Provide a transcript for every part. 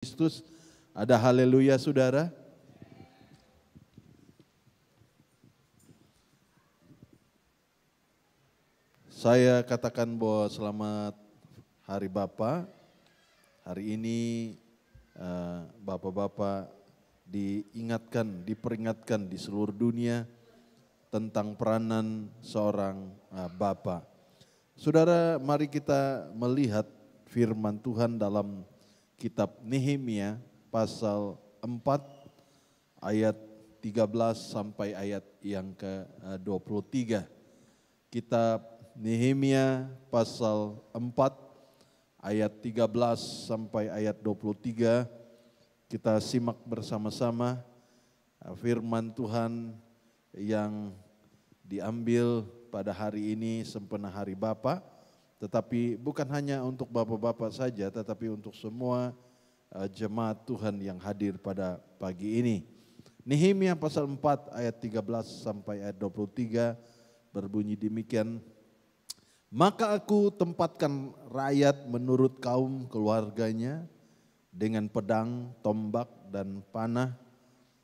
Kristus. Ada haleluya saudara. Saya katakan bahwa selamat Hari Bapa. Hari ini Bapak-bapak diperingatkan di seluruh dunia tentang peranan seorang Bapa. Saudara, mari kita melihat firman Tuhan dalam Kitab Nehemia pasal 4 ayat 13 sampai ayat yang ke-23. Kitab Nehemia pasal 4 ayat 13 sampai ayat 23. Kita simak bersama-sama firman Tuhan yang diambil pada hari ini sempena Hari Bapa. Tetapi bukan hanya untuk bapak-bapak saja, tetapi untuk semua jemaat Tuhan yang hadir pada pagi ini. Nehemia pasal 4 ayat 13 sampai ayat 23 berbunyi demikian. Maka aku tempatkan rakyat menurut kaum keluarganya dengan pedang, tombak, dan panah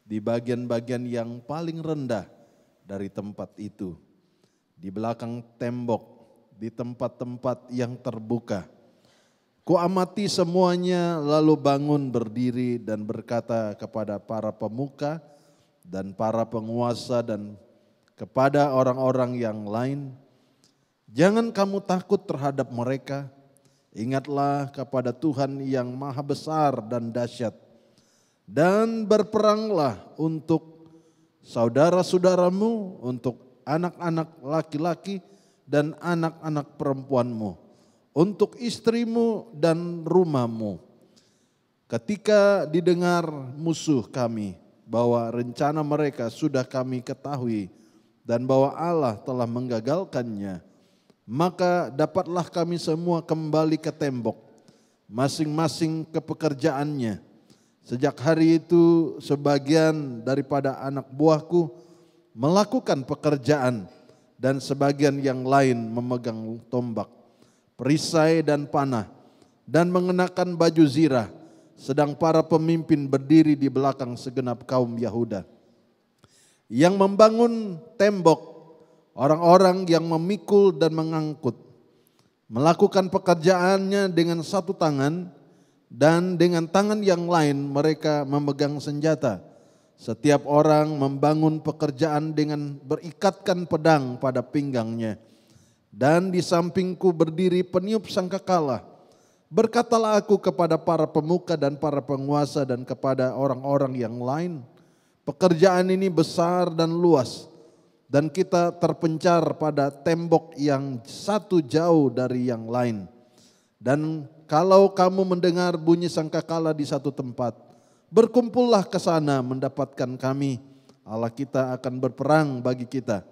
di bagian-bagian yang paling rendah dari tempat itu. Di belakang tembok, di tempat-tempat yang terbuka. Kuamati semuanya lalu bangun berdiri dan berkata kepada para pemuka dan para penguasa dan kepada orang-orang yang lain, jangan kamu takut terhadap mereka, ingatlah kepada Tuhan yang maha besar dan dahsyat, dan berperanglah untuk saudara-saudaramu, untuk anak-anak laki-laki dan anak-anak perempuanmu, untuk istrimu dan rumahmu. Ketika didengar musuh kami bahwa rencana mereka sudah kami ketahui dan bahwa Allah telah menggagalkannya, maka dapatlah kami semua kembali ke tembok, masing-masing ke pekerjaannya. Sejak hari itu sebagian daripada anak buahku melakukan pekerjaan, dan sebagian yang lain memegang tombak, perisai dan panah, dan mengenakan baju zirah, sedang para pemimpin berdiri di belakang segenap kaum Yahuda. Yang membangun tembok, orang-orang yang memikul dan mengangkut, melakukan pekerjaannya dengan satu tangan, dan dengan tangan yang lain mereka memegang senjata. Setiap orang membangun pekerjaan dengan berikatkan pedang pada pinggangnya. Dan di sampingku berdiri peniup sangkakala. Berkatalah aku kepada para pemuka dan para penguasa dan kepada orang-orang yang lain, pekerjaan ini besar dan luas, dan kita terpencar pada tembok yang satu jauh dari yang lain. Dan kalau kamu mendengar bunyi sangkakala di satu tempat, berkumpullah ke sana mendapatkan kami, Allah kita akan berperang bagi kita.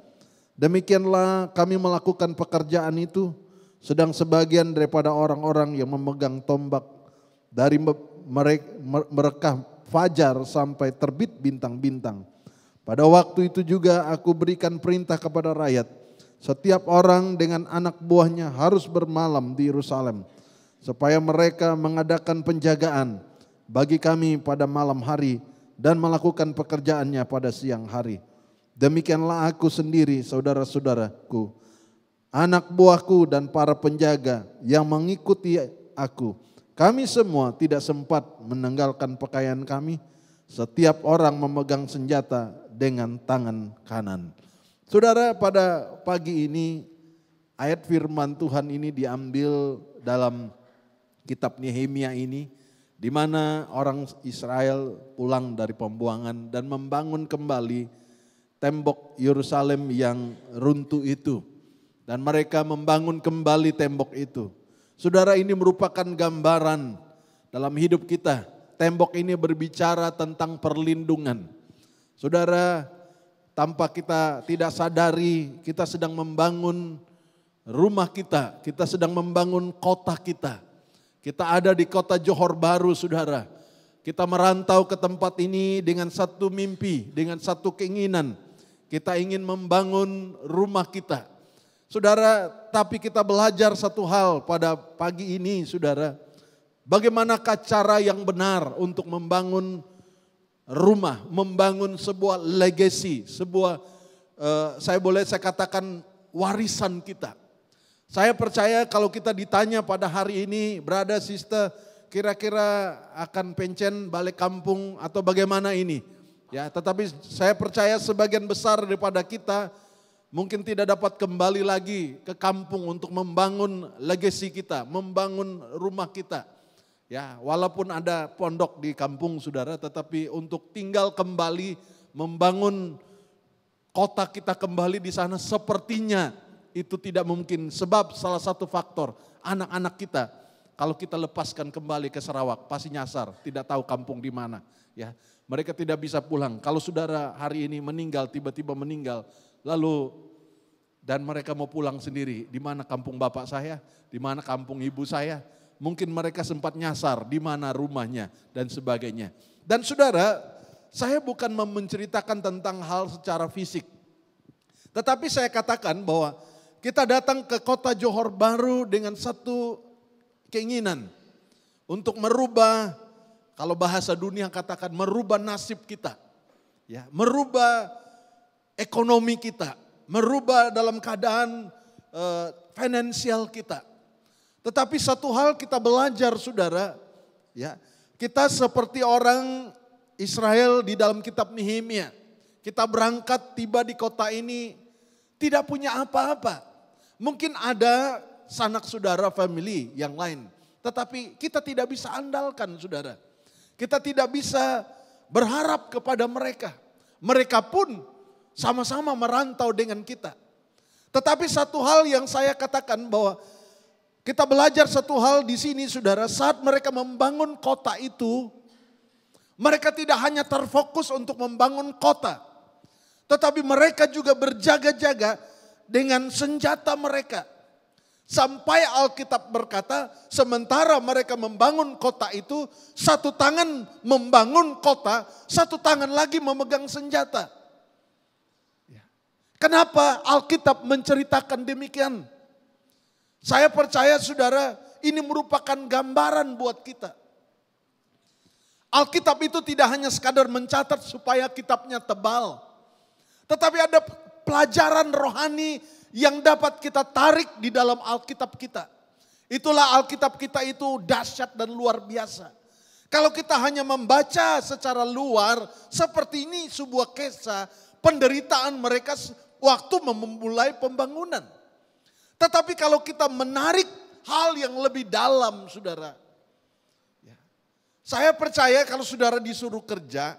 Demikianlah kami melakukan pekerjaan itu, sedang sebagian daripada orang-orang yang memegang tombak dari mereka fajar sampai terbit bintang-bintang. Pada waktu itu juga aku berikan perintah kepada rakyat, setiap orang dengan anak buahnya harus bermalam di Yerusalem, supaya mereka mengadakan penjagaan bagi kami pada malam hari dan melakukan pekerjaannya pada siang hari. Demikianlah aku sendiri, saudara-saudaraku, anak buahku dan para penjaga yang mengikuti aku. Kami semua tidak sempat menanggalkan pakaian kami, setiap orang memegang senjata dengan tangan kanan. Saudara, pada pagi ini ayat firman Tuhan ini diambil dalam kitab Nehemia ini, di mana orang Israel pulang dari pembuangan dan membangun kembali tembok Yerusalem yang runtuh itu. Dan mereka membangun kembali tembok itu. Saudara, ini merupakan gambaran dalam hidup kita. Tembok ini berbicara tentang perlindungan. Saudara, tanpa kita tidak sadari, kita sedang membangun rumah kita sedang membangun kota kita. Kita ada di kota Johor Bahru, saudara. Kita merantau ke tempat ini dengan satu mimpi, dengan satu keinginan. Kita ingin membangun rumah kita. Saudara, tapi kita belajar satu hal pada pagi ini, saudara. bagaimanakah cara yang benar untuk membangun rumah, membangun sebuah legacy, sebuah saya katakan warisan kita. Saya percaya kalau kita ditanya pada hari ini, brother, sister, kira-kira akan pencen balik kampung atau bagaimana ini? Ya, tetapi saya percaya sebagian besar daripada kita mungkin tidak dapat kembali lagi ke kampung untuk membangun legacy kita, membangun rumah kita. Ya, walaupun ada pondok di kampung saudara, tetapi untuk tinggal kembali membangun kota kita kembali di sana sepertinya itu tidak mungkin. Sebab salah satu faktor anak-anak kita kalau kita lepaskan kembali ke Sarawak pasti nyasar, tidak tahu kampung di mana. Ya, mereka tidak bisa pulang. Kalau saudara hari ini meninggal, tiba-tiba meninggal, lalu dan mereka mau pulang sendiri, di mana kampung bapak saya, di mana kampung ibu saya. Mungkin mereka sempat nyasar di mana rumahnya dan sebagainya. Dan saudara, saya bukan menceritakan tentang hal secara fisik. Tetapi saya katakan bahwa kita datang ke kota Johor Bahru dengan satu keinginan untuk merubah, kalau bahasa dunia katakan merubah nasib kita. Ya, merubah ekonomi kita, merubah dalam keadaan finansial kita. Tetapi satu hal kita belajar saudara, ya, kita seperti orang Israel di dalam kitab Nehemia. Kita berangkat tiba di kota ini tidak punya apa-apa. Mungkin ada sanak saudara family yang lain, tetapi kita tidak bisa andalkan saudara. Kita tidak bisa berharap kepada mereka. Mereka pun sama-sama merantau dengan kita. Tetapi satu hal yang saya katakan bahwa kita belajar satu hal di sini saudara, saat mereka membangun kota itu, mereka tidak hanya terfokus untuk membangun kota, tetapi mereka juga berjaga-jaga dengan senjata mereka. Sampai Alkitab berkata, sementara mereka membangun kota itu, satu tangan membangun kota, satu tangan lagi memegang senjata. Kenapa Alkitab menceritakan demikian? Saya percaya saudara, ini merupakan gambaran buat kita. Alkitab itu tidak hanya sekadar mencatat supaya kitabnya tebal. Tetapi ada pelajaran rohani yang dapat kita tarik di dalam Alkitab kita. Itulah Alkitab kita itu dahsyat dan luar biasa. Kalau kita hanya membaca secara luar, seperti ini sebuah kisah penderitaan mereka waktu memulai pembangunan. Tetapi kalau kita menarik hal yang lebih dalam saudara. Saya percaya kalau saudara disuruh kerja,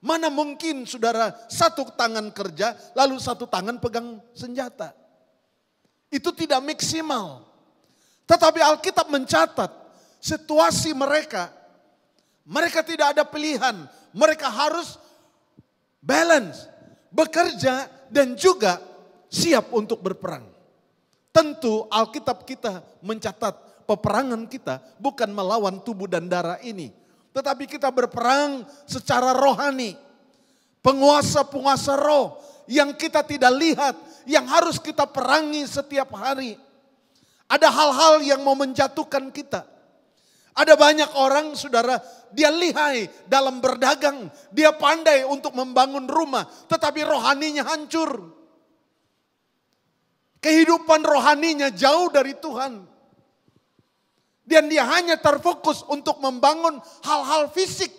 mana mungkin saudara satu tangan kerja lalu satu tangan pegang senjata. Itu tidak maksimal. Tetapi Alkitab mencatat situasi mereka. Mereka tidak ada pilihan. Mereka harus balance, bekerja dan juga siap untuk berperang. Tentu Alkitab kita mencatat peperangan kita bukan melawan tubuh dan darah ini. Tetapi kita berperang secara rohani. Penguasa-penguasa roh yang kita tidak lihat, yang harus kita perangi setiap hari. Ada hal-hal yang mau menjatuhkan kita. Ada banyak orang saudara, dia lihai dalam berdagang. Dia pandai untuk membangun rumah, tetapi rohaninya hancur. Kehidupan rohaninya jauh dari Tuhan. Dan dia hanya terfokus untuk membangun hal-hal fisik.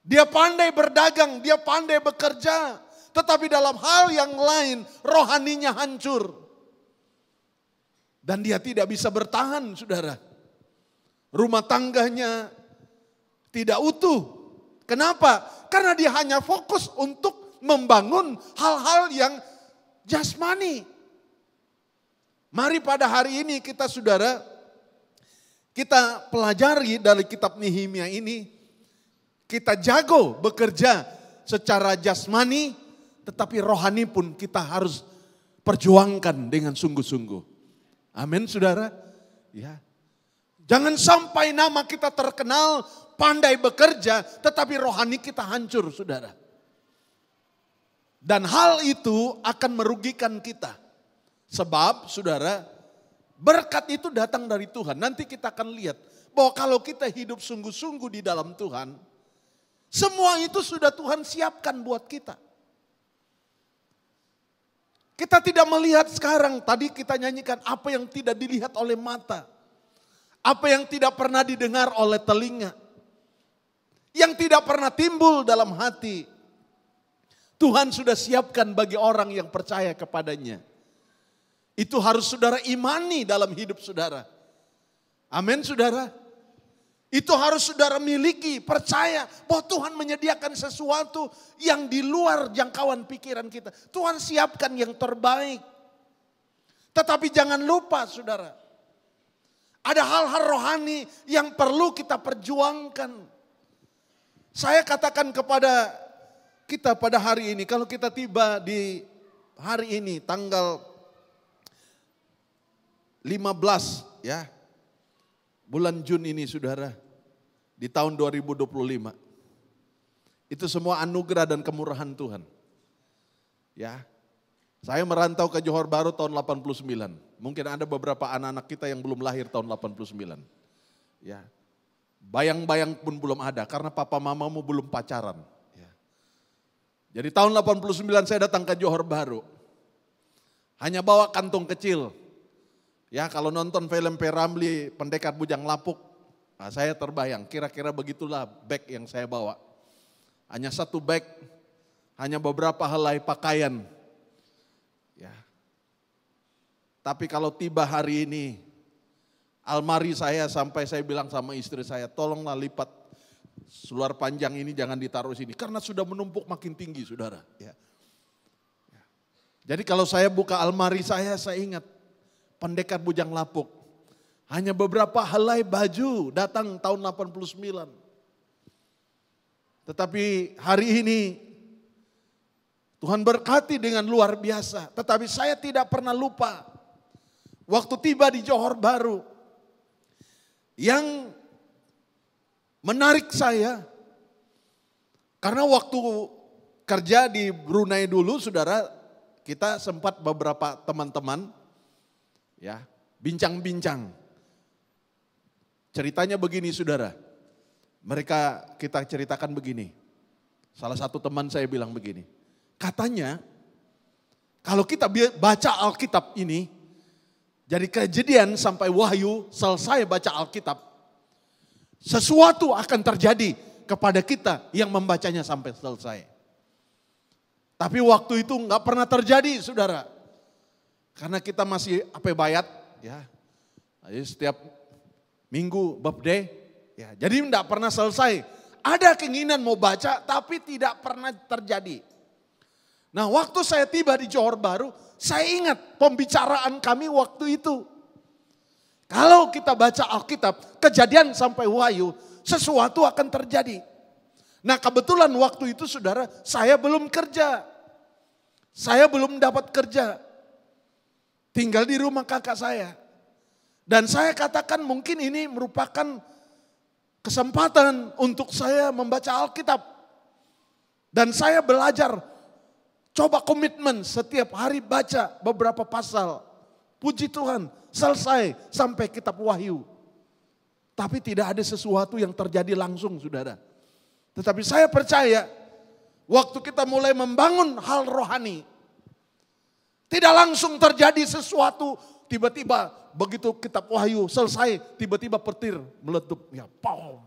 Dia pandai berdagang, dia pandai bekerja. Tetapi dalam hal yang lain rohaninya hancur. Dan dia tidak bisa bertahan saudara. Rumah tangganya tidak utuh. Kenapa? Karena dia hanya fokus untuk membangun hal-hal yang jasmani. Mari pada hari ini kita saudara, kita pelajari dari kitab Nehemia ini. Kita jago bekerja secara jasmani, tetapi rohani pun kita harus perjuangkan dengan sungguh-sungguh. Amin saudara. Ya. Jangan sampai nama kita terkenal pandai bekerja, tetapi rohani kita hancur saudara. Dan hal itu akan merugikan kita. Sebab saudara, Berkat itu datang dari Tuhan. Nanti kita akan lihat bahwa kalau kita hidup sungguh-sungguh di dalam Tuhan, semua itu sudah Tuhan siapkan buat kita. Kita tidak melihat sekarang, tadi kita nyanyikan apa yang tidak dilihat oleh mata. Apa yang tidak pernah didengar oleh telinga. Yang tidak pernah timbul dalam hati. Tuhan sudah siapkan bagi orang yang percaya kepadanya. Itu harus saudara imani dalam hidup saudara. Amin saudara. Itu harus saudara miliki, percaya bahwa Tuhan menyediakan sesuatu yang di luar jangkauan pikiran kita. Tuhan siapkan yang terbaik. Tetapi jangan lupa saudara. Ada hal-hal rohani yang perlu kita perjuangkan. Saya katakan kepada kita pada hari ini, kalau kita tiba di hari ini tanggal 15 ya, bulan Juni ini saudara, di tahun 2025. Itu semua anugerah dan kemurahan Tuhan. Ya, saya merantau ke Johor Bahru tahun 89. Mungkin ada beberapa anak-anak kita yang belum lahir tahun 89. Ya. Bayang-bayang pun belum ada karena papa mamamu belum pacaran. Ya. Jadi tahun 89 saya datang ke Johor Bahru. Hanya bawa kantong kecil. Ya, kalau nonton film P. Ramlee, Pendekar Bujang Lapuk, nah saya terbayang kira-kira begitulah bag yang saya bawa. Hanya satu bag, hanya beberapa helai pakaian. Ya. Tapi kalau tiba hari ini, almari saya sampai saya bilang sama istri saya, tolonglah lipat seluar panjang ini jangan ditaruh sini. Karena sudah menumpuk makin tinggi saudara. Ya. Jadi kalau saya buka almari saya ingat Pendekar Bujang Lapuk. Hanya beberapa helai baju datang tahun 89. Tetapi hari ini Tuhan berkati dengan luar biasa. Tetapi saya tidak pernah lupa. Waktu tiba di Johor Bahru, yang menarik saya, karena waktu kerja di Brunei dulu saudara, kita sempat beberapa teman-teman ya bincang-bincang. Ceritanya begini saudara, kita ceritakan begini. Salah satu teman saya bilang begini, katanya kalau kita baca Alkitab ini, dari Kejadian sampai Wahyu, selesai baca Alkitab, sesuatu akan terjadi kepada kita yang membacanya sampai selesai. Tapi waktu itu nggak pernah terjadi, saudara, karena kita masih bayat, ya. Jadi setiap minggu birthday, ya. Jadi nggak pernah selesai. Ada keinginan mau baca, tapi tidak pernah terjadi. Nah, waktu saya tiba di Johor Bahru, saya ingat pembicaraan kami waktu itu. Kalau kita baca Alkitab, Kejadian sampai Wahyu, sesuatu akan terjadi. Nah, kebetulan waktu itu saudara, saya belum kerja. Saya belum dapat kerja. Tinggal di rumah kakak saya. Dan saya katakan mungkin ini merupakan kesempatan untuk saya membaca Alkitab. Dan saya belajar. Coba komitmen setiap hari baca beberapa pasal. Puji Tuhan, selesai sampai kitab Wahyu. Tapi tidak ada sesuatu yang terjadi langsung saudara. Tetapi saya percaya waktu kita mulai membangun hal rohani. Tidak langsung terjadi sesuatu tiba-tiba begitu kitab Wahyu selesai tiba-tiba petir meletup. Ya, pow,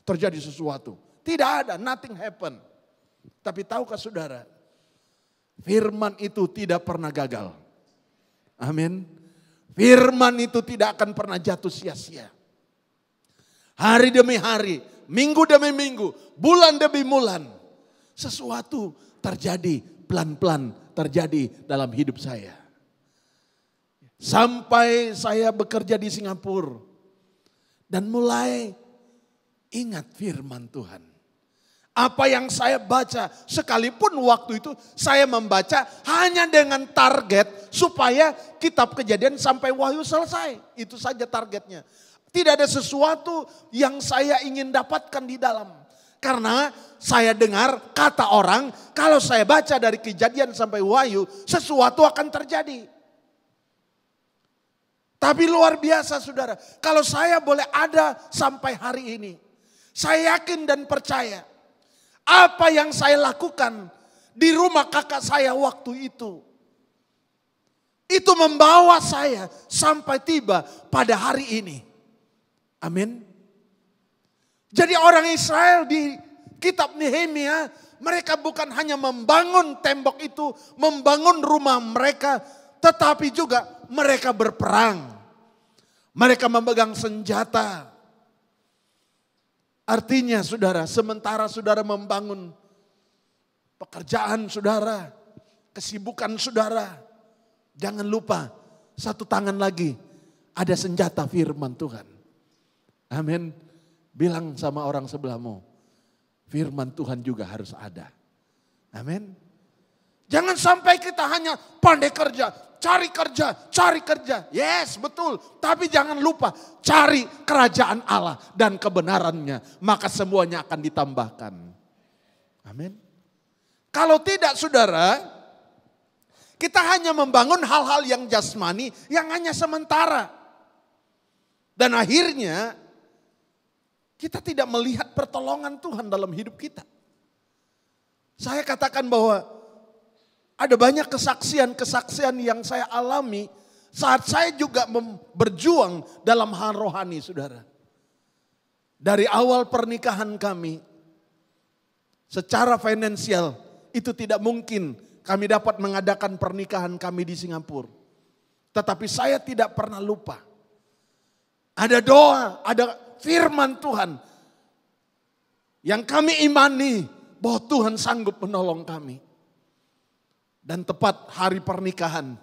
terjadi sesuatu. Tidak ada, nothing happen. Tapi tahukah saudara? Firman itu tidak pernah gagal. Amin. Firman itu tidak akan pernah jatuh sia-sia. Hari demi hari, minggu demi minggu, bulan demi bulan. Sesuatu terjadi pelan-pelan terjadi dalam hidup saya. Sampai saya bekerja di Singapura. Dan mulai ingat firman Tuhan. Apa yang saya baca, sekalipun waktu itu saya membaca hanya dengan target supaya kitab Kejadian sampai Wahyu selesai. Itu saja targetnya. Tidak ada sesuatu yang saya ingin dapatkan di dalam. Karena saya dengar kata orang, kalau saya baca dari Kejadian sampai Wahyu, sesuatu akan terjadi. Tapi luar biasa saudara, kalau saya boleh ada sampai hari ini, saya yakin dan percaya apa yang saya lakukan di rumah kakak saya waktu itu membawa saya sampai tiba pada hari ini. Amin. Jadi orang Israel di kitab Nehemia, mereka bukan hanya membangun tembok itu, membangun rumah mereka, tetapi juga mereka berperang. Mereka memegang senjata. Artinya saudara, sementara saudara membangun pekerjaan saudara, kesibukan saudara, jangan lupa satu tangan lagi ada senjata firman Tuhan. Amin. Bilang sama orang sebelahmu, firman Tuhan juga harus ada. Amin. Jangan sampai kita hanya pandai kerja, cari kerja. Yes, betul. Tapi jangan lupa cari kerajaan Allah dan kebenarannya. Maka semuanya akan ditambahkan. Amin. Kalau tidak saudara, kita hanya membangun hal-hal yang jasmani yang hanya sementara. Dan akhirnya kita tidak melihat pertolongan Tuhan dalam hidup kita. Saya katakan bahwa ada banyak kesaksian-kesaksian yang saya alami saat saya juga berjuang dalam hal rohani saudara. Dari awal pernikahan kami, secara finansial itu tidak mungkin kami dapat mengadakan pernikahan kami di Singapura. Tetapi saya tidak pernah lupa. Ada doa, ada firman Tuhan yang kami imani bahwa Tuhan sanggup menolong kami. Dan tepat hari pernikahan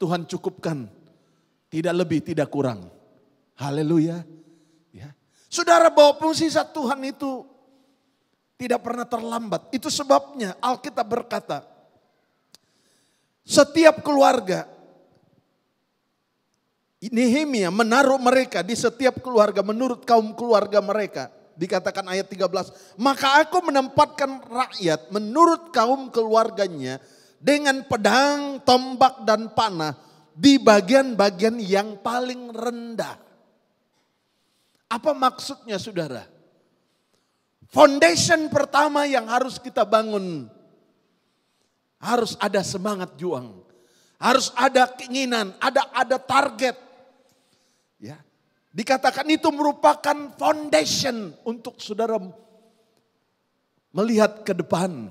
Tuhan cukupkan, tidak lebih tidak kurang. Haleluya. Ya. Saudara, bahwa mukjizat Tuhan itu tidak pernah terlambat. Itu sebabnya Alkitab berkata, setiap keluarga, Nehemia menaruh mereka di setiap keluarga menurut kaum keluarga mereka. Dikatakan ayat 13, maka aku menempatkan rakyat menurut kaum keluarganya dengan pedang, tombak dan panah di bagian-bagian yang paling rendah. Apa maksudnya saudara? Foundation pertama yang harus kita bangun, harus ada semangat juang. Harus ada keinginan, ada target. Ya. Dikatakan itu merupakan foundation untuk saudara melihat ke depan.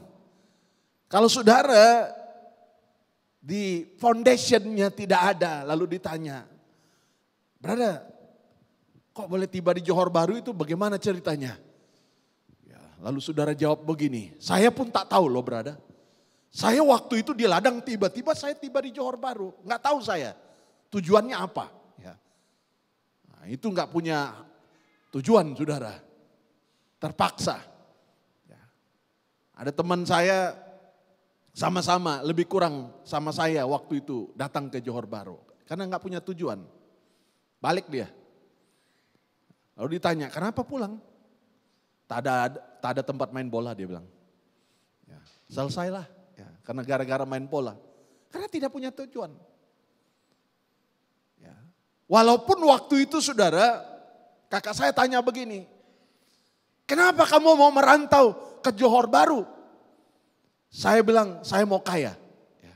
Kalau saudara di foundationnya tidak ada, lalu ditanya, brother, kok boleh tiba di Johor Bahru itu bagaimana ceritanya? Ya, lalu saudara jawab begini, saya pun tak tahu loh brother. Saya waktu itu di ladang tiba-tiba saya tiba di Johor Bahru, nggak tahu saya tujuannya apa. Ya. Nah, itu nggak punya tujuan saudara, terpaksa. Ya. Ada teman saya sama-sama lebih kurang sama saya waktu itu datang ke Johor Bahru. Karena nggak punya tujuan. Balik dia. Lalu ditanya, kenapa pulang? Tak ada tempat main bola dia bilang. Ya, selesailah. Ya, karena gara-gara main bola. Karena tidak punya tujuan. Ya. Walaupun waktu itu saudara, kakak saya tanya begini. Kenapa kamu mau merantau ke Johor Bahru? Saya bilang, saya mau kaya. Ya.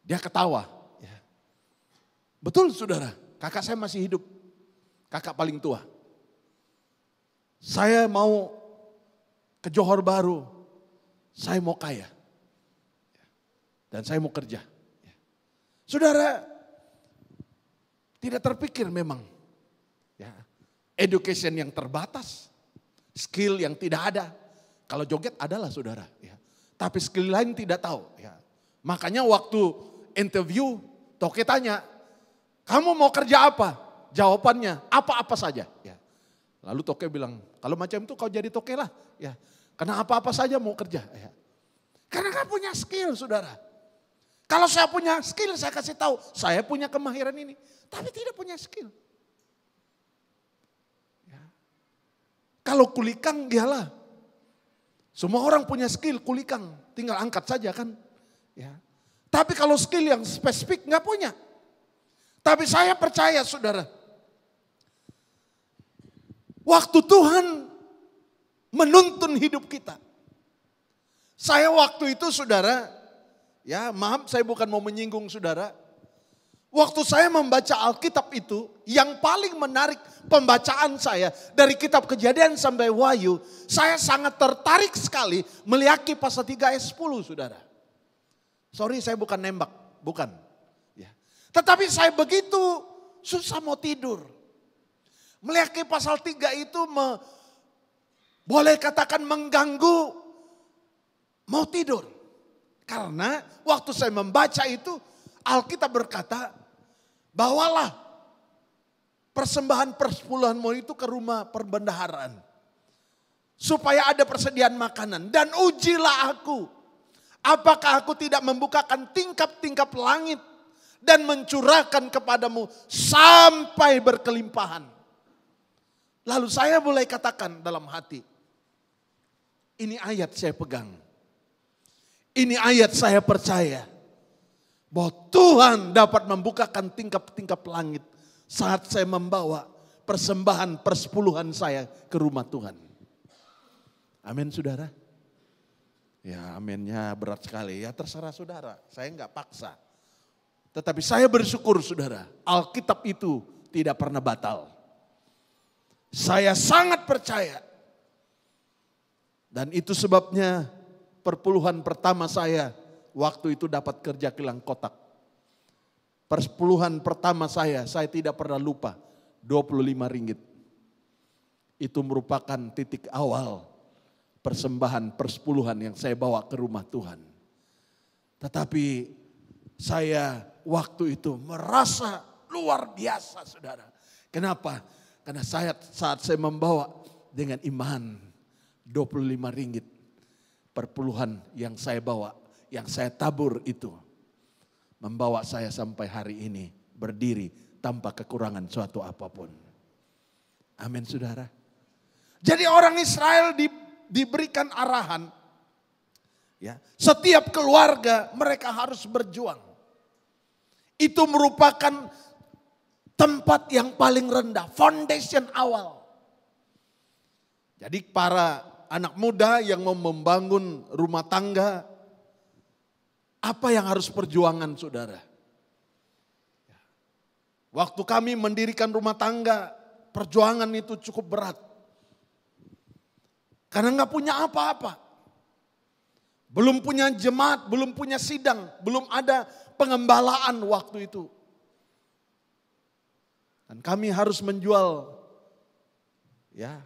Dia ketawa. Ya. Betul saudara, kakak saya masih hidup. Kakak paling tua. Saya mau ke Johor Bahru. Saya mau kaya. Dan saya mau kerja. Ya. Saudara, tidak terpikir memang. Ya. Education yang terbatas. Skill yang tidak ada. Kalau joget adalah saudara, ya. Tapi skill lain tidak tahu. Ya. Makanya waktu interview, Toke tanya, kamu mau kerja apa? Jawabannya, apa-apa saja. Ya. Lalu Toke bilang, kalau macam itu kau jadi Toke lah. Ya. Karena apa-apa saja mau kerja. Ya. Karena gak punya skill saudara. Kalau saya punya skill, saya kasih tahu, saya punya kemahiran ini. Tapi tidak punya skill. Ya. Kalau kulikang, dialah. Semua orang punya skill kulikang, tinggal angkat saja kan. Ya. Tapi kalau skill yang spesifik nggak punya. Tapi saya percaya saudara, waktu Tuhan menuntun hidup kita. Saya waktu itu saudara, ya maaf saya bukan mau menyinggung saudara. Waktu saya membaca Alkitab itu, yang paling menarik pembacaan saya dari kitab Kejadian sampai Wahyu, saya sangat tertarik sekali melihat pasal 3 ayat 10 saudara. Sorry saya bukan nembak, bukan. Ya. Tetapi saya begitu susah mau tidur. Melihat pasal 3 itu boleh katakan mengganggu mau tidur. Karena waktu saya membaca itu Alkitab berkata, bawalah persembahan persepuluhanmu itu ke rumah perbendaharaan. Supaya ada persediaan makanan. Dan ujilah aku. Apakah aku tidak membukakan tingkap-tingkap langit. Dan mencurahkan kepadamu sampai berkelimpahan. Lalu saya mulai katakan dalam hati. Ini ayat saya pegang. Ini ayat saya percaya. Bahwa Tuhan dapat membukakan tingkap-tingkap langit saat saya membawa persembahan persepuluhan saya ke rumah Tuhan. Amin saudara. Ya aminnya berat sekali, ya terserah saudara, saya enggak paksa. Tetapi saya bersyukur saudara, Alkitab itu tidak pernah batal. Saya sangat percaya. Dan itu sebabnya perpuluhan pertama saya waktu itu dapat kerja kilang kotak. Persepuluhan pertama saya tidak pernah lupa. 25 ringgit. Itu merupakan titik awal persembahan persepuluhan yang saya bawa ke rumah Tuhan. Tetapi saya waktu itu merasa luar biasa saudara. Kenapa? Karena saat saya membawa dengan iman 25 ringgit. Perpuluhan yang saya bawa. Yang saya tabur itu membawa saya sampai hari ini berdiri tanpa kekurangan suatu apapun. Amin saudara. Jadi orang Israel diberikan arahan. Ya, setiap keluarga mereka harus berjuang. Itu merupakan tempat yang paling rendah, foundation awal. Jadi para anak muda yang mau membangun rumah tangga, apa yang harus perjuangan saudara? Waktu kami mendirikan rumah tangga, perjuangan itu cukup berat. Karena nggak punya apa-apa. Belum punya jemaat, belum punya sidang, belum ada pengembalaan waktu itu. Dan kami harus menjual ya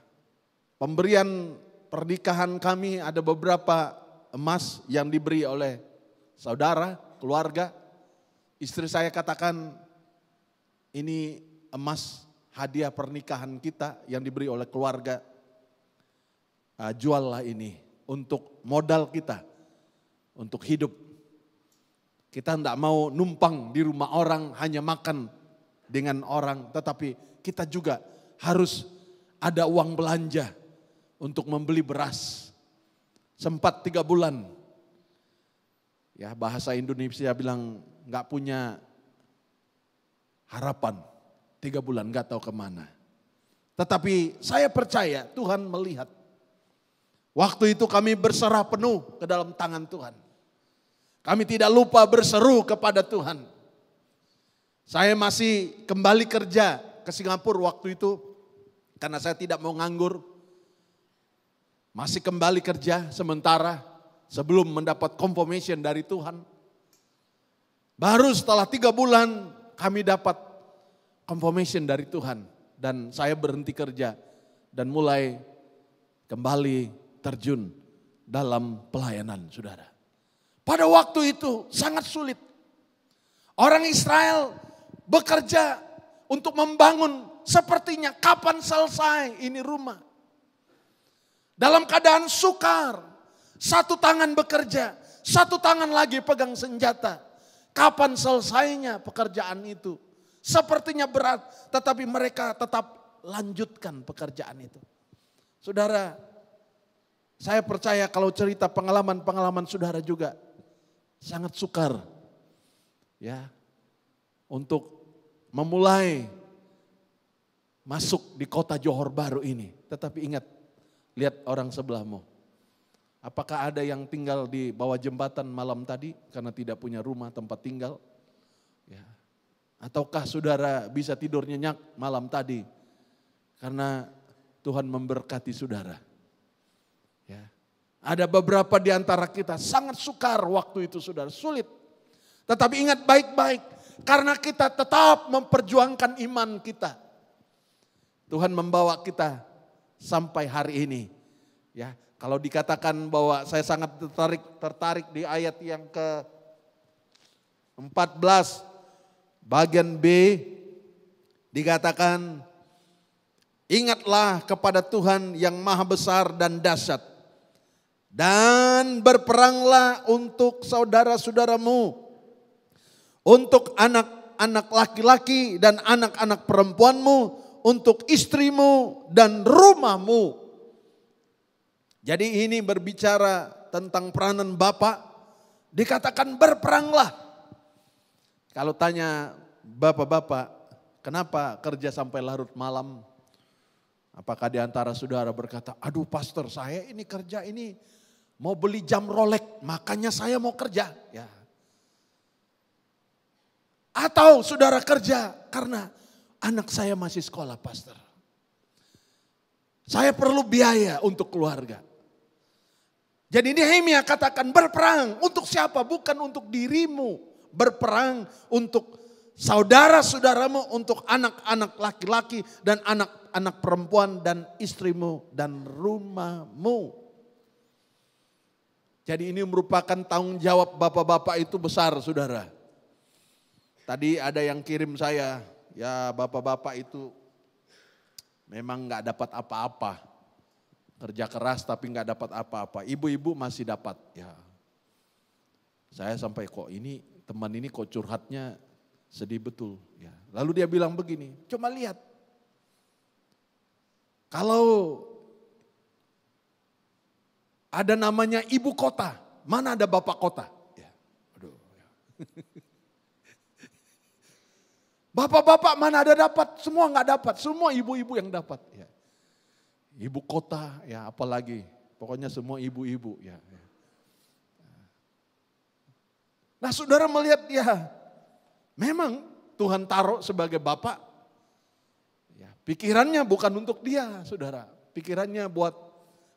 pemberian pernikahan kami, ada beberapa emas yang diberi oleh saudara, keluarga. Istri saya katakan ini emas hadiah pernikahan kita yang diberi oleh keluarga. Juallah ini untuk modal kita, untuk hidup. Kita tidak mau numpang di rumah orang hanya makan dengan orang. Tetapi kita juga harus ada uang belanja untuk membeli beras. Sempat 3 bulan. Ya bahasa Indonesia bilang nggak punya harapan. 3 bulan nggak tahu kemana. Tetapi saya percaya Tuhan melihat. Waktu itu kami berserah penuh ke dalam tangan Tuhan. Kami tidak lupa berseru kepada Tuhan. Saya masih kembali kerja ke Singapura waktu itu. Karena saya tidak mau nganggur. Masih kembali kerja sementara. Sebelum mendapat confirmation dari Tuhan. Baru setelah 3 bulan kami dapat confirmation dari Tuhan. Dan saya berhenti kerja. Dan mulai kembali terjun dalam pelayanan saudara. Pada waktu itu sangat sulit. Orang Israel bekerja untuk membangun sepertinya kapan selesai ini rumah. Dalam keadaan sukar. Satu tangan bekerja, satu tangan lagi pegang senjata. Kapan selesainya pekerjaan itu? Sepertinya berat, tetapi mereka tetap lanjutkan pekerjaan itu. Saudara, saya percaya kalau cerita pengalaman-pengalaman saudara juga sangat sukar. Ya, untuk memulai masuk di kota Johor Bahru ini. Tetapi ingat, lihat orang sebelahmu. Apakah ada yang tinggal di bawah jembatan malam tadi karena tidak punya rumah tempat tinggal? Ya. Ataukah saudara bisa tidur nyenyak malam tadi karena Tuhan memberkati saudara? Ya. Ada beberapa di antara kita sangat sukar waktu itu saudara, sulit. Tetapi ingat baik-baik, karena kita tetap memperjuangkan iman kita. Tuhan membawa kita sampai hari ini. Ya, kalau dikatakan bahwa saya sangat tertarik di ayat yang ke-14 bagian B, dikatakan ingatlah kepada Tuhan yang maha besar dan dahsyat, dan berperanglah untuk saudara-saudaramu, untuk anak-anak laki-laki dan anak-anak perempuanmu, untuk istrimu dan rumahmu. Jadi ini berbicara tentang peranan Bapak, dikatakan berperanglah. Kalau tanya bapak-bapak, kenapa kerja sampai larut malam? Apakah di antara saudara berkata, aduh pastor saya ini kerja ini mau beli jam Rolex, makanya saya mau kerja. Ya. Atau saudara kerja karena anak saya masih sekolah pastor. Saya perlu biaya untuk keluarga. Jadi Nehemia katakan berperang untuk siapa? Bukan untuk dirimu. Berperang untuk saudara-saudaramu, untuk anak-anak laki-laki dan anak-anak perempuan dan istrimu dan rumahmu. Jadi ini merupakan tanggung jawab bapak-bapak itu besar saudara. Tadi ada yang kirim saya, ya bapak-bapak itu memang gak dapat apa-apa. Kerja keras tapi gak dapat apa-apa. Ibu-ibu masih dapat. Ya. Saya sampai kok ini teman ini kok curhatnya sedih betul. Ya. Lalu dia bilang begini, coba lihat. Kalau ada namanya ibu kota, mana ada bapak kota? Ya. Aduh. Ya. Bapak-bapak mana ada dapat, semua nggak dapat, semua ibu-ibu yang dapat. Ya. Ibu kota, ya apalagi, pokoknya semua ibu-ibu. Ya. Nah saudara melihat ya, memang Tuhan taruh sebagai bapak, ya, pikirannya bukan untuk dia saudara, pikirannya buat,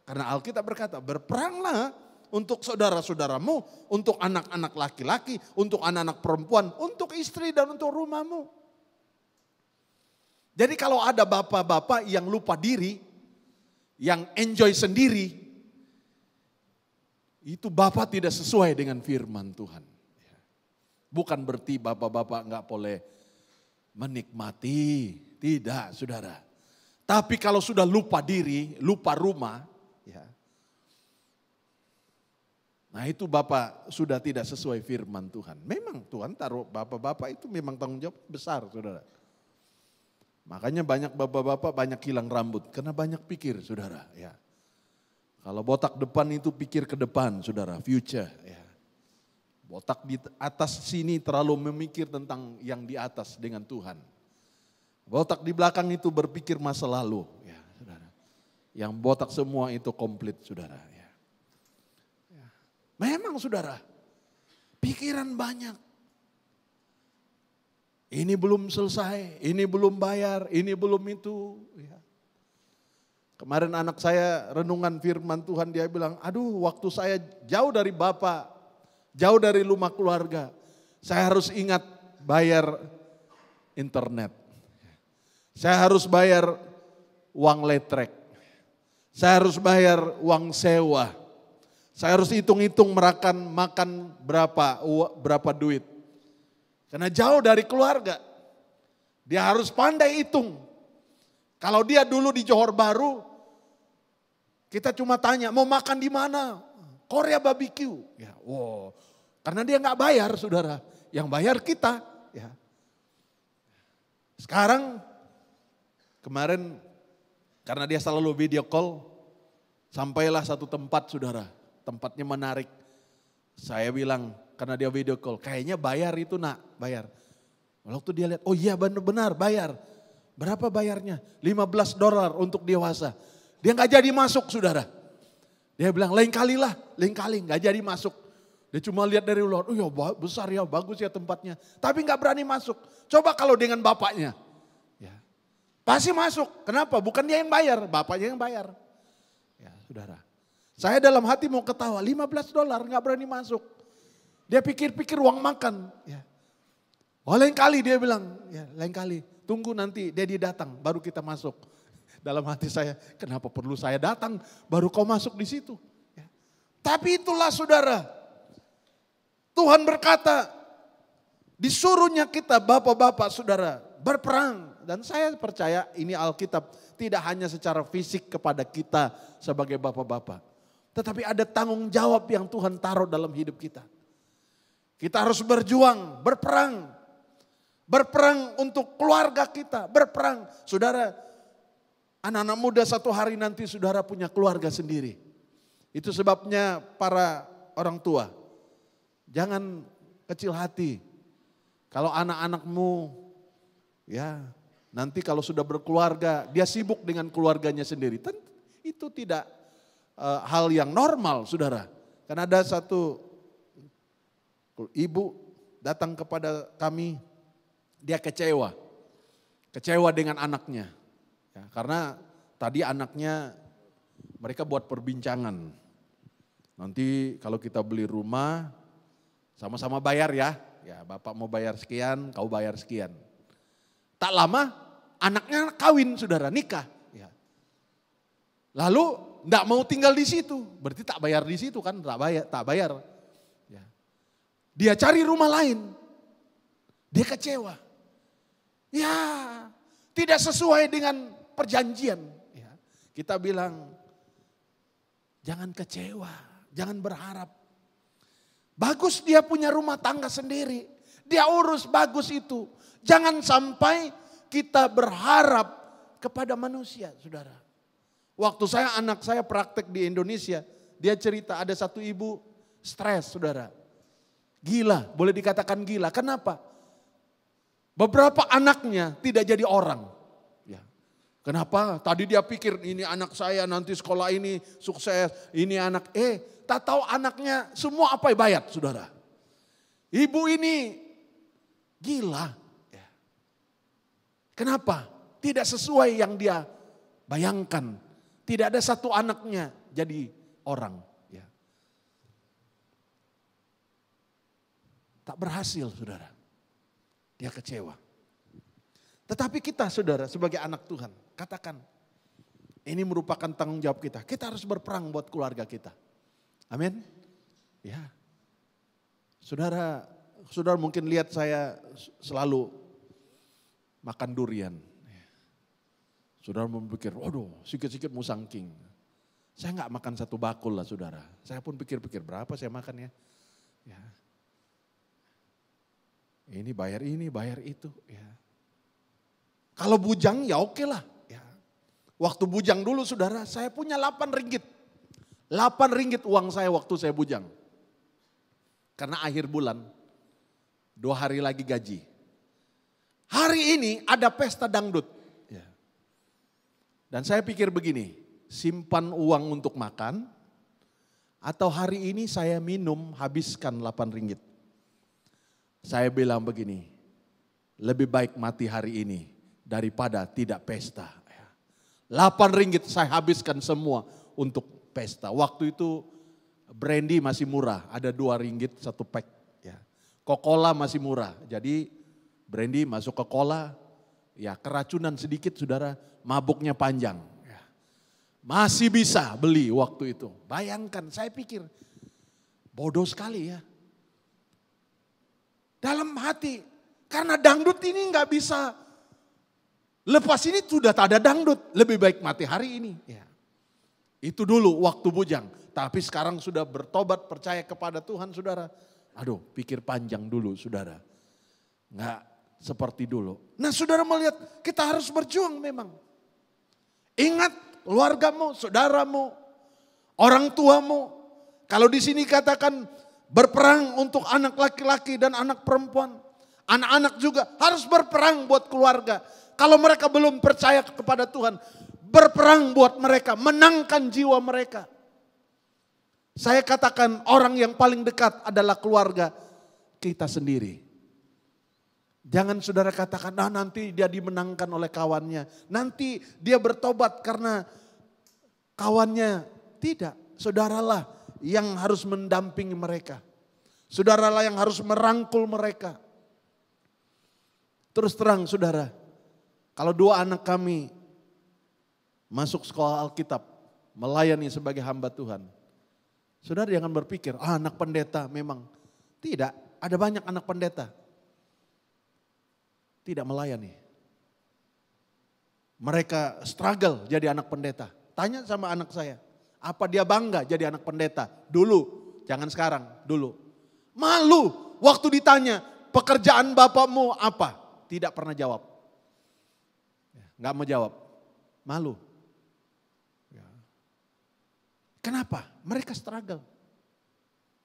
karena Alkitab berkata berperanglah untuk saudara-saudaramu, untuk anak-anak laki-laki, untuk anak-anak perempuan, untuk istri dan untuk rumahmu. Jadi kalau ada bapak-bapak yang lupa diri, yang enjoy sendiri, itu bapak tidak sesuai dengan firman Tuhan. Bukan berarti bapak-bapak enggak boleh menikmati, tidak saudara. Tapi kalau sudah lupa diri, lupa rumah, ya. Nah itu bapak sudah tidak sesuai firman Tuhan. Memang Tuhan taruh bapak-bapak itu memang tanggung jawab besar saudara. Makanya banyak bapak-bapak banyak hilang rambut karena banyak pikir saudara. Ya. Kalau botak depan itu pikir ke depan saudara, future. Ya. Botak di atas sini terlalu memikir tentang yang di atas dengan Tuhan. Botak di belakang itu berpikir masa lalu. Ya, saudara. Yang botak semua itu komplit saudara. Ya. Ya. Memang saudara, pikiran banyak. Ini belum selesai, ini belum bayar, ini belum itu. Ya. Kemarin anak saya renungan firman Tuhan, dia bilang, aduh waktu saya jauh dari Bapak, jauh dari rumah keluarga, saya harus ingat bayar internet. Saya harus bayar uang letrek. Saya harus bayar uang sewa. Saya harus hitung-hitung makan berapa duit. Karena jauh dari keluarga. Dia harus pandai hitung. Kalau dia dulu di Johor Bahru, kita cuma tanya mau makan di mana? Korea Barbecue. Ya, wow. Karena dia nggak bayar saudara, yang bayar kita. Ya. Sekarang kemarin karena dia selalu video call, sampailah satu tempat saudara, tempatnya menarik. Saya bilang karena dia video call, kayaknya bayar itu nak, bayar. Waktu dia lihat, oh iya benar bayar. Berapa bayarnya? $15 untuk dewasa. Dia nggak jadi masuk saudara. Dia bilang lain kali nggak jadi masuk. Dia cuma lihat dari luar, oh ya besar ya, bagus ya tempatnya. Tapi nggak berani masuk. Coba kalau dengan bapaknya. Ya. Pasti masuk. Kenapa? Bukan dia yang bayar, bapaknya yang bayar. Ya saudara. Saya dalam hati mau ketawa, $15 nggak berani masuk. Dia pikir-pikir uang makan. Ya. Oh lain kali dia bilang, ya lain kali. Tunggu nanti Daddy datang baru kita masuk. Dalam hati saya, kenapa perlu saya datang baru kau masuk di situ. Ya. Tapi itulah saudara. Tuhan berkata, disuruhnya kita bapak-bapak saudara berperang. Dan saya percaya ini Alkitab tidak hanya secara fisik kepada kita sebagai bapak-bapak. Tetapi ada tanggung jawab yang Tuhan taruh dalam hidup kita. Kita harus berjuang, berperang. Berperang untuk keluarga kita, berperang. Saudara, anak-anak muda satu hari nanti saudara punya keluarga sendiri. Itu sebabnya para orang tua, jangan kecil hati. Kalau anak-anakmu, ya nanti kalau sudah berkeluarga, dia sibuk dengan keluarganya sendiri. Itu tidak hal yang normal saudara. Karena ada satu ibu datang kepada kami, dia kecewa dengan anaknya. Ya, karena tadi anaknya mereka buat perbincangan. Nanti kalau kita beli rumah sama-sama bayar ya. Ya bapak mau bayar sekian, kau bayar sekian. Tak lama anaknya kawin saudara, nikah. Ya. Lalu enggak mau tinggal di situ, berarti tak bayar di situ kan, tak bayar. Ya. Dia cari rumah lain, dia kecewa. Ya, tidak sesuai dengan perjanjian. Ya, kita bilang, jangan kecewa, jangan berharap. Bagus dia punya rumah tangga sendiri, dia urus bagus itu. Jangan sampai kita berharap kepada manusia, saudara. Waktu anak saya praktek di Indonesia, dia cerita ada satu ibu stres, saudara. Gila, boleh dikatakan gila. Kenapa? Beberapa anaknya tidak jadi orang. Ya. Kenapa? Tadi dia pikir ini anak saya nanti sekolah ini sukses. Ini anak, tak tahu anaknya semua apa bayar saudara. Ibu ini gila. Ya. Kenapa? Tidak sesuai yang dia bayangkan. Tidak ada satu anaknya jadi orang. Ya. Tak berhasil saudara. Dia kecewa. Tetapi kita saudara sebagai anak Tuhan, katakan ini merupakan tanggung jawab kita. Kita harus berperang buat keluarga kita. Amin. Ya. Saudara mungkin lihat saya selalu makan durian. Saudara memikir, waduh sikit-sikit musangking. Saya nggak makan satu bakul lah saudara. Saya pun pikir-pikir berapa saya makan ya. Ya. Ini bayar itu. Ya. Kalau bujang ya oke lah. Ya. Waktu bujang dulu saudara, saya punya 8 ringgit. 8 ringgit uang saya waktu saya bujang. Karena akhir bulan, 2 hari lagi gaji. Hari ini ada pesta dangdut. Ya. Dan saya pikir begini, simpan uang untuk makan, atau hari ini saya minum habiskan 8 ringgit. Saya bilang begini, lebih baik mati hari ini daripada tidak pesta. 8 ringgit saya habiskan semua untuk pesta. Waktu itu brandy masih murah, ada 2 ringgit 1 pack. Ya. Coca-Cola masih murah, jadi brandy masuk ke cola, ya keracunan sedikit saudara, mabuknya panjang. Ya. Masih bisa beli waktu itu. Bayangkan, saya pikir bodoh sekali ya. Dalam hati, karena dangdut ini nggak bisa lepas ini sudah tak ada dangdut, lebih baik mati hari ini. Ya. Itu dulu waktu bujang, tapi sekarang sudah bertobat percaya kepada Tuhan saudara. Aduh pikir panjang dulu saudara, nggak seperti dulu. Nah saudara melihat kita harus berjuang memang. Ingat keluargamu, saudaramu, orang tuamu. Kalau di sini katakan berperang untuk anak laki-laki dan anak perempuan. Anak-anak juga harus berperang buat keluarga. Kalau mereka belum percaya kepada Tuhan, berperang buat mereka, menangkan jiwa mereka. Saya katakan orang yang paling dekat adalah keluarga kita sendiri. Jangan saudara katakan, nah nanti dia dimenangkan oleh kawannya. Nanti dia bertobat karena kawannya. Tidak, saudaralah yang harus mendampingi mereka. Saudaralah yang harus merangkul mereka. Terus terang saudara, kalau 2 anak kami masuk sekolah Alkitab, melayani sebagai hamba Tuhan. Saudara jangan berpikir, anak pendeta memang. Tidak, ada banyak anak pendeta. Tidak melayani. Mereka struggle jadi anak pendeta. Tanya sama anak saya, apa dia bangga jadi anak pendeta? Dulu, jangan sekarang, dulu. Malu waktu ditanya, pekerjaan bapakmu apa? Tidak pernah jawab. Nggak mau jawab, malu. Kenapa? Mereka struggle.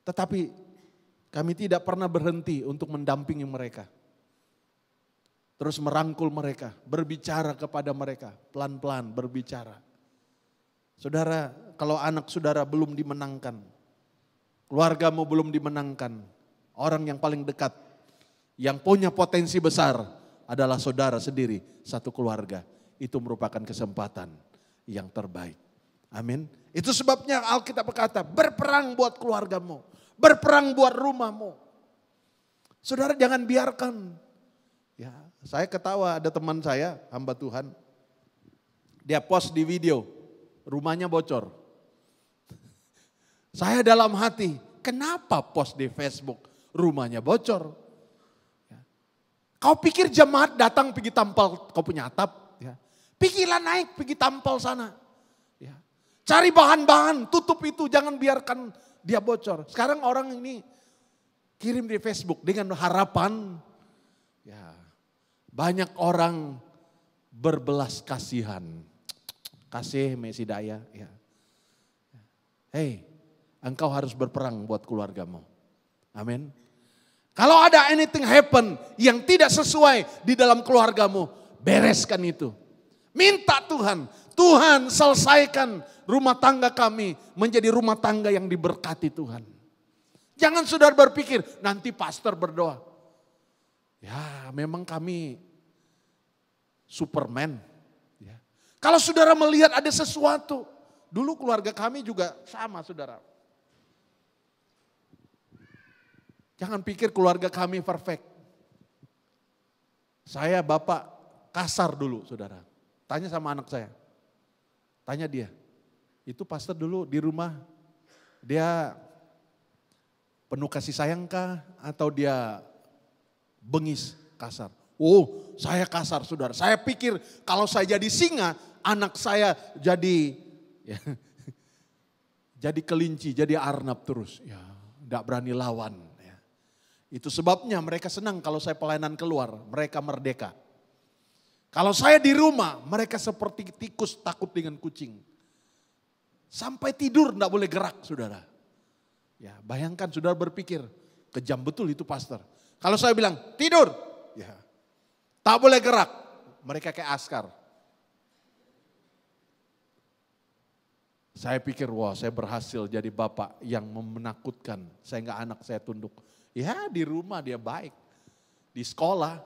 Tetapi kami tidak pernah berhenti untuk mendampingi mereka. Terus merangkul mereka, berbicara kepada mereka, pelan-pelan berbicara. Saudara, kalau anak saudara belum dimenangkan, keluargamu belum dimenangkan, orang yang paling dekat, yang punya potensi besar adalah saudara sendiri, satu keluarga. Itu merupakan kesempatan yang terbaik. Amin. Itu sebabnya Alkitab berkata, berperang buat keluargamu, berperang buat rumahmu. Saudara jangan biarkan. Ya, saya ketawa ada teman saya, hamba Tuhan. Dia post di video, rumahnya bocor. Saya dalam hati, kenapa post di Facebook, rumahnya bocor? Ya. Kau pikir jemaat datang pergi tampal kau punya atap? Ya. Pikirlah naik pergi tampal sana. Ya. Cari bahan-bahan, tutup itu, jangan biarkan dia bocor. Sekarang orang ini kirim di Facebook dengan harapan, ya banyak orang berbelas kasihan. Kasih Mesi Daya. Ya. Hei, engkau harus berperang buat keluargamu. Amin. Kalau ada anything happen yang tidak sesuai di dalam keluargamu, bereskan itu. Minta Tuhan, Tuhan selesaikan rumah tangga kami menjadi rumah tangga yang diberkati Tuhan. Jangan saudara berpikir nanti pastor berdoa. Ya memang kami Superman. Ya. Kalau saudara melihat ada sesuatu, dulu keluarga kami juga sama saudara. Jangan pikir keluarga kami perfect. Saya bapak kasar dulu saudara. Tanya sama anak saya. Tanya dia. Itu pastor dulu di rumah dia penuh kasih sayang kah atau dia bengis kasar? Oh saya kasar saudara. Saya pikir kalau saya jadi singa anak saya jadi ya, jadi kelinci, jadi arnab terus. Ya, gak berani lawan. Ya. Itu sebabnya mereka senang kalau saya pelayanan keluar, mereka merdeka. Kalau saya di rumah mereka seperti tikus takut dengan kucing. Sampai tidur gak boleh gerak saudara. Ya, bayangkan saudara berpikir, kejam betul itu pastor. Kalau saya bilang tidur, ya tak boleh gerak. Mereka kayak askar. Saya pikir, wah saya berhasil jadi bapak yang menakutkan. Sehingga anak saya tunduk. Ya di rumah dia baik. Di sekolah,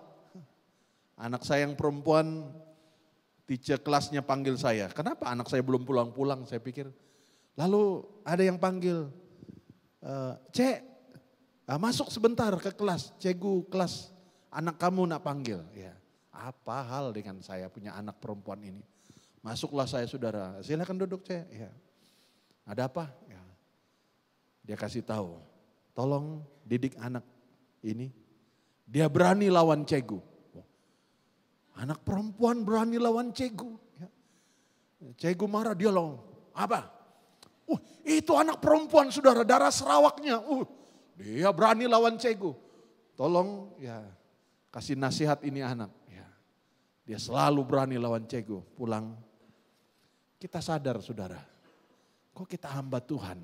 anak saya yang perempuan, teacher kelasnya panggil saya. Kenapa anak saya belum pulang-pulang saya pikir. Lalu ada yang panggil, Cek, masuk sebentar ke kelas, Cegu kelas anak kamu nak panggil. Ya, apa hal dengan saya punya anak perempuan ini? Masuklah saya saudara, silakan duduk Cek. Ya. Ada apa? Ya. Dia kasih tahu, tolong didik anak ini. Dia berani lawan Cegu. Anak perempuan berani lawan Cegu. Ya. Cegu marah dia lawan, apa? Itu anak perempuan saudara, darah serawaknya. Dia berani lawan Cegu. Tolong ya kasih nasihat ini anak. Ya. Dia selalu berani lawan Cegu. Pulang kita sadar saudara. Kok kita hamba Tuhan.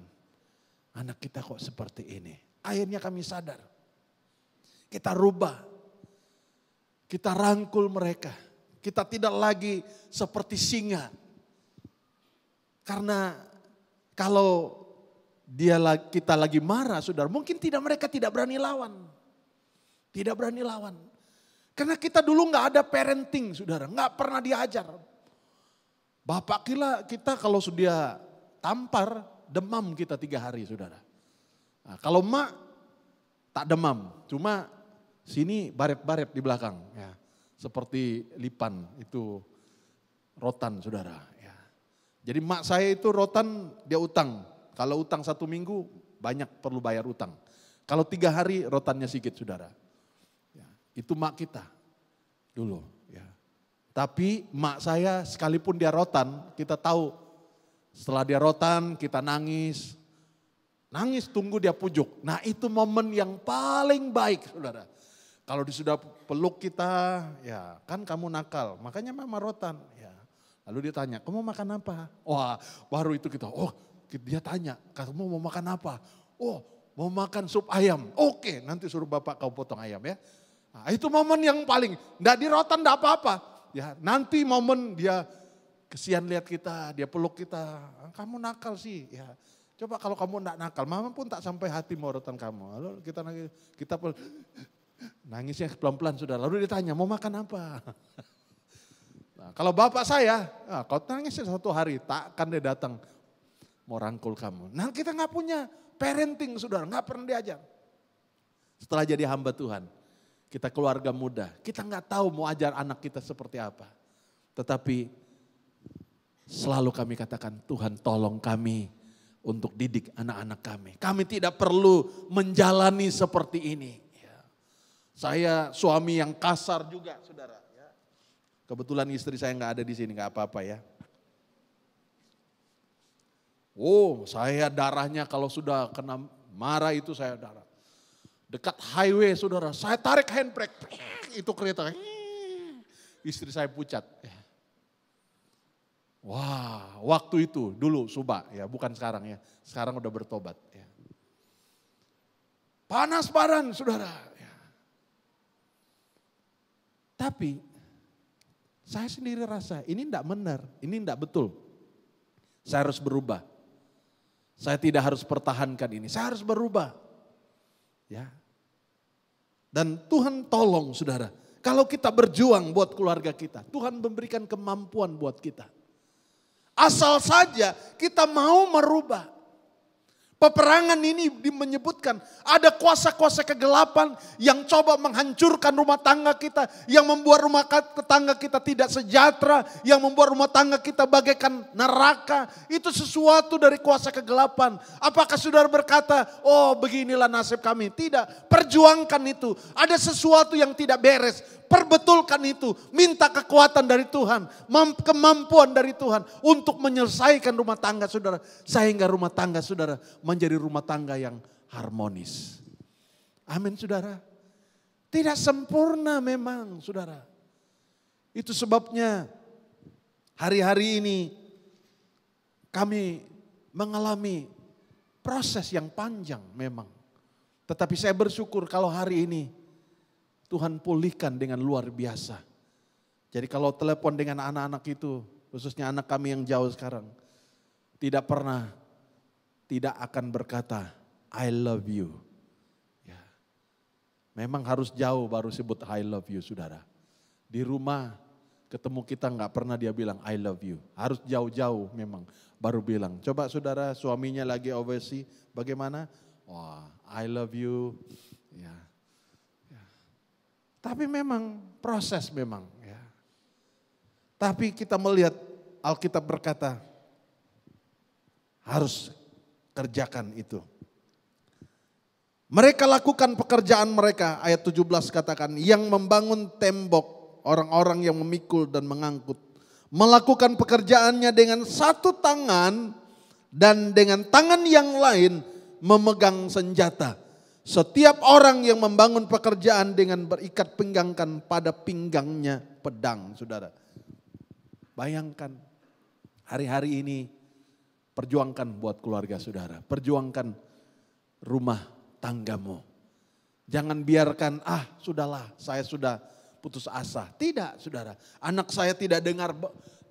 Anak kita kok seperti ini. Akhirnya kami sadar. Kita rubah. Kita rangkul mereka. Kita tidak lagi seperti singa. Karena kalau kita lagi marah, saudara, mungkin mereka tidak berani lawan. Tidak berani lawan. Karena kita dulu nggak ada parenting, saudara, nggak pernah diajar. Bapak kita kalau sudah tampar, demam kita 3 hari, saudara. Nah, kalau emak tak demam, cuma sini baret-baret di belakang, ya, seperti lipan itu rotan, saudara. Ya. Jadi emak saya itu rotan, dia utang. Kalau utang 1 minggu banyak perlu bayar utang. Kalau 3 hari rotannya sedikit, saudara. Ya, itu emak kita dulu. Ya. Tapi emak saya sekalipun dia rotan, kita tahu setelah dia rotan kita nangis. Nangis tunggu dia pujuk. Nah itu momen yang paling baik, saudara. Kalau dia sudah peluk kita, ya kan kamu nakal, makanya mama rotan. Ya. Lalu dia tanya, kamu makan apa? Wah baru itu kita, dia tanya, kamu mau makan apa? Oh mau makan sup ayam. Oke nanti suruh bapak kau potong ayam ya. Nah, itu momen yang paling, enggak dirotan enggak apa-apa. Ya, nanti momen dia kesian lihat kita, dia peluk kita, kamu nakal sih. Ya. Coba kalau kamu enggak nakal, mama pun tak sampai hati mau rotan kamu. Lalu kita nangisnya pelan-pelan sudah. Lalu dia tanya, mau makan apa? Nah, kalau bapak saya, kau nangisnya 1 hari, takkan dia datang mau rangkul kamu. Nah kita nggak punya parenting, saudara, nggak pernah diajar. Setelah jadi hamba Tuhan, kita keluarga muda, kita nggak tahu mau ajar anak kita seperti apa. Tetapi selalu kami katakan, Tuhan tolong kami untuk didik anak-anak kami. Kami tidak perlu menjalani seperti ini. Saya suami yang kasar juga, saudara. Kebetulan istri saya nggak ada di sini, nggak apa-apa ya. Oh, saya darahnya kalau sudah kena marah itu saya darah. Dekat highway, saudara, saya tarik handbrake, itu kereta, istri saya pucat. Wah, waktu itu dulu Suba ya, bukan sekarang ya. Sekarang udah bertobat ya. Panas badan, saudara. Tapi saya sendiri rasa ini tidak benar, ini tidak betul. Saya harus berubah. Saya tidak harus pertahankan ini, saya harus berubah. Ya. Dan Tuhan tolong saudara, kalau kita berjuang buat keluarga kita, Tuhan memberikan kemampuan buat kita. Asal saja kita mau merubah. Peperangan ini menyebutkan ada kuasa-kuasa kegelapan yang coba menghancurkan rumah tangga kita, yang membuat rumah tangga kita tidak sejahtera, yang membuat rumah tangga kita bagaikan neraka. Itu sesuatu dari kuasa kegelapan. Apakah saudara berkata, oh beginilah nasib kami? Tidak, perjuangkan itu. Ada sesuatu yang tidak beres, perbetulkan itu. Minta kekuatan dari Tuhan, kemampuan dari Tuhan untuk menyelesaikan rumah tangga saudara. Sehingga rumah tangga saudara menjadi rumah tangga yang harmonis. Amin saudara. Tidak sempurna memang saudara. Itu sebabnya hari-hari ini kami mengalami proses yang panjang memang. Tetapi saya bersyukur kalau hari ini Tuhan pulihkan dengan luar biasa. Jadi kalau telepon dengan anak-anak itu, khususnya anak kami yang jauh sekarang, tidak akan berkata, I love you. Ya. Memang harus jauh baru sebut I love you saudara. Di rumah ketemu kita nggak pernah dia bilang I love you. Harus jauh-jauh memang baru bilang. Coba saudara suaminya lagi overseas, bagaimana? Wah, I love you. Ya. Ya. Tapi memang proses memang. Ya. Tapi kita melihat Alkitab berkata harus kerjakan itu. Mereka lakukan pekerjaan mereka, ayat 17 katakan, yang membangun tembok, orang-orang yang memikul dan mengangkut. Melakukan pekerjaannya dengan satu tangan dan dengan tangan yang lain memegang senjata. Setiap orang yang membangun pekerjaan dengan berikat pinggangkan pada pinggangnya pedang, saudara. Bayangkan hari-hari ini perjuangkan buat keluarga saudara. Perjuangkan rumah tanggamu. Jangan biarkan, sudahlah saya sudah putus asa. Tidak, saudara. Anak saya tidak dengar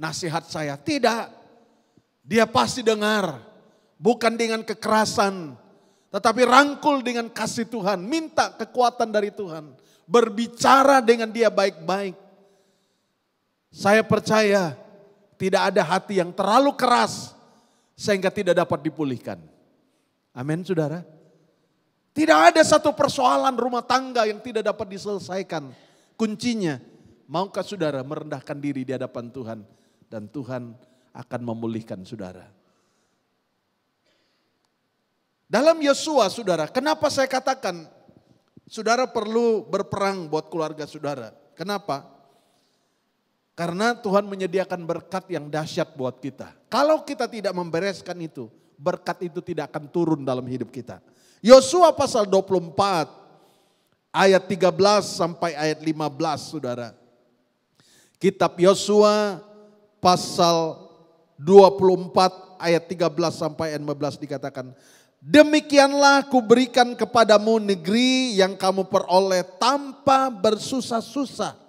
nasihat saya. Tidak. Dia pasti dengar. Bukan dengan kekerasan. Tetapi rangkul dengan kasih Tuhan. Minta kekuatan dari Tuhan. Berbicara dengan dia baik-baik. Saya percaya tidak ada hati yang terlalu keras sehingga tidak dapat dipulihkan. Amin, saudara. Tidak ada satu persoalan rumah tangga yang tidak dapat diselesaikan. Kuncinya, maukah saudara merendahkan diri di hadapan Tuhan dan Tuhan akan memulihkan saudara. Dalam Yosua, saudara, kenapa saya katakan saudara perlu berperang buat keluarga saudara? Kenapa? Karena Tuhan menyediakan berkat yang dahsyat buat kita. Kalau kita tidak membereskan itu, berkat itu tidak akan turun dalam hidup kita. Yosua pasal 24 ayat 13 sampai ayat 15, saudara. Kitab Yosua pasal 24 ayat 13 sampai ayat 15 dikatakan, demikianlah kuberikan kepadamu negeri yang kamu peroleh tanpa bersusah-susah.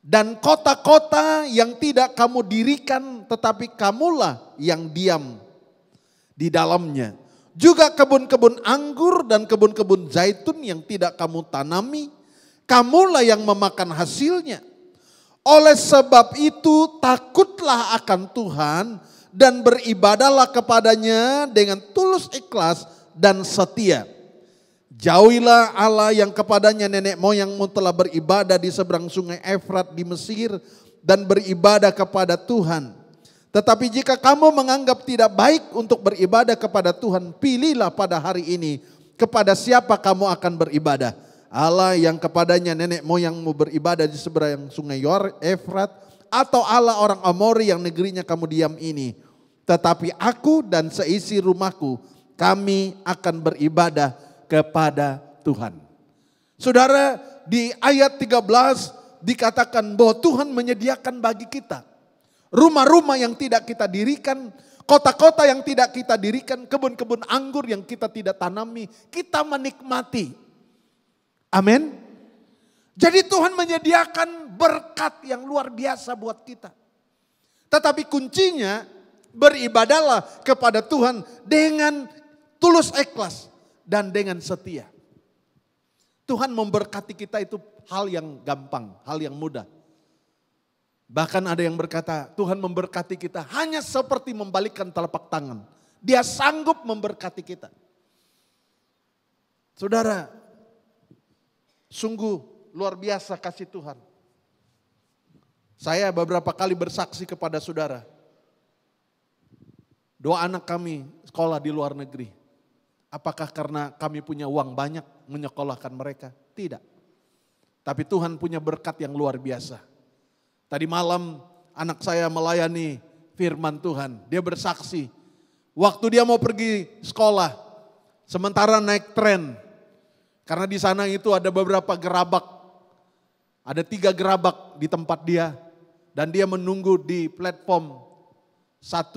Dan kota-kota yang tidak kamu dirikan tetapi kamulah yang diam di dalamnya. Juga kebun-kebun anggur dan kebun-kebun zaitun yang tidak kamu tanami, kamulah yang memakan hasilnya. Oleh sebab itu takutlah akan Tuhan dan beribadahlah kepadanya dengan tulus ikhlas dan setia. Jauhilah Allah yang kepadanya nenek moyangmu telah beribadah di seberang sungai Efrat di Mesir dan beribadah kepada Tuhan. Tetapi jika kamu menganggap tidak baik untuk beribadah kepada Tuhan, pilihlah pada hari ini kepada siapa kamu akan beribadah. Allah yang kepadanya nenek moyangmu beribadah di seberang sungai Efrat, atau Allah orang Amori yang negerinya kamu diam ini. Tetapi aku dan seisi rumahku, kami akan beribadah kepada Tuhan. Saudara, di ayat 13 dikatakan bahwa Tuhan menyediakan bagi kita rumah-rumah yang tidak kita dirikan, kota-kota yang tidak kita dirikan, kebun-kebun anggur yang kita tidak tanami, kita menikmati. Amin. Jadi Tuhan menyediakan berkat yang luar biasa buat kita. Tetapi kuncinya beribadahlah kepada Tuhan dengan tulus ikhlas dan dengan setia. Tuhan memberkati kita itu hal yang gampang, hal yang mudah. Bahkan ada yang berkata, Tuhan memberkati kita hanya seperti membalikkan telapak tangan. Dia sanggup memberkati kita. Saudara, sungguh luar biasa kasih Tuhan. Saya beberapa kali bersaksi kepada saudara. 2 anak kami sekolah di luar negeri. Apakah karena kami punya uang banyak menyekolahkan mereka? Tidak. Tapi Tuhan punya berkat yang luar biasa. Tadi malam anak saya melayani firman Tuhan. Dia bersaksi. Waktu dia mau pergi sekolah. Sementara naik tren. Karena di sana itu ada beberapa gerabak. Ada 3 gerabak di tempat dia. Dan dia menunggu di platform 1.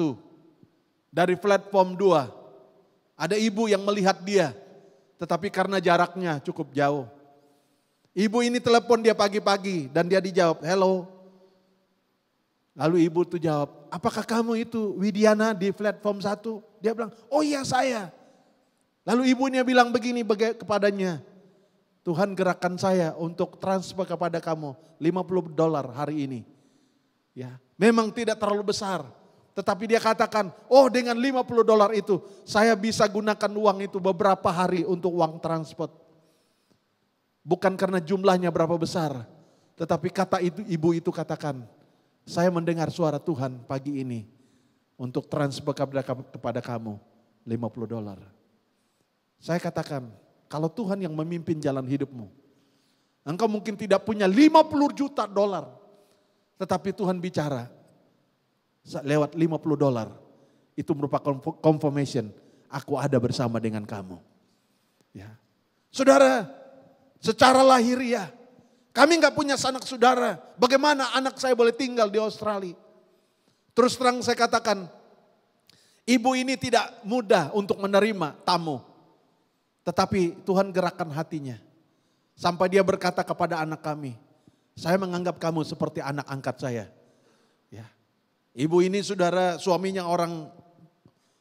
Dari platform 2. Ada ibu yang melihat dia, tetapi karena jaraknya cukup jauh. Ibu ini telepon dia pagi-pagi dan dia dijawab, hello. Lalu ibu tuh jawab, apakah kamu itu Widiana di platform 1? Dia bilang, oh iya saya. Lalu ibunya bilang begini kepadanya, Tuhan gerakkan saya untuk transfer kepada kamu $50 hari ini. Ya, memang tidak terlalu besar. Tetapi dia katakan, oh dengan $50 itu saya bisa gunakan uang itu beberapa hari untuk uang transport. Bukan karena jumlahnya berapa besar. Tetapi kata itu, ibu itu katakan, saya mendengar suara Tuhan pagi ini untuk transfer kepada kamu $50. Saya katakan, kalau Tuhan yang memimpin jalan hidupmu, engkau mungkin tidak punya $50 juta. Tetapi Tuhan bicara, lewat $50 itu merupakan confirmation aku ada bersama dengan kamu. Ya. Saudara, secara lahiriah kami nggak punya sanak saudara. Bagaimana anak saya boleh tinggal di Australia? Terus terang saya katakan, ibu ini tidak mudah untuk menerima tamu. Tetapi Tuhan gerakkan hatinya. Sampai dia berkata kepada anak kami, Saya menganggap kamu seperti anak angkat saya. Ya. Ibu ini saudara, suaminya orang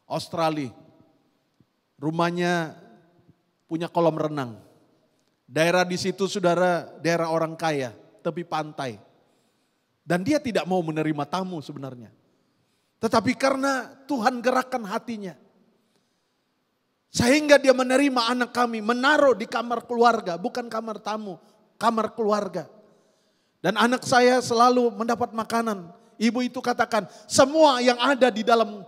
Australia. Rumahnya punya kolam renang. Daerah di situ saudara, daerah orang kaya, tepi pantai. Dan dia tidak mau menerima tamu sebenarnya. Tetapi karena Tuhan gerakkan hatinya. Sehingga dia menerima anak kami, menaruh di kamar keluarga, bukan kamar tamu, kamar keluarga. Dan anak saya selalu mendapat makanan. Ibu itu katakan, semua yang ada di dalam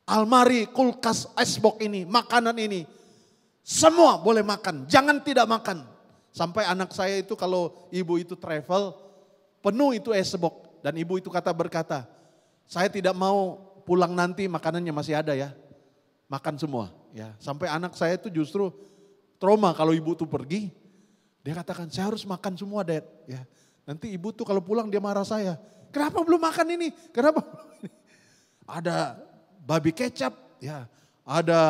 almari, kulkas, icebox ini, makanan ini, semua boleh makan, jangan tidak makan. Sampai anak saya itu kalau ibu itu travel, penuh itu icebox. Dan ibu itu berkata, saya tidak mau pulang nanti makanannya masih ada ya. Makan semua. Ya, sampai anak saya itu justru trauma kalau ibu itu pergi. Dia katakan, saya harus makan semua, Dad. Ya, nanti ibu tuh kalau pulang dia marah saya. Kenapa belum makan ini? Kenapa belum ini? Ada babi kecap, ya, ada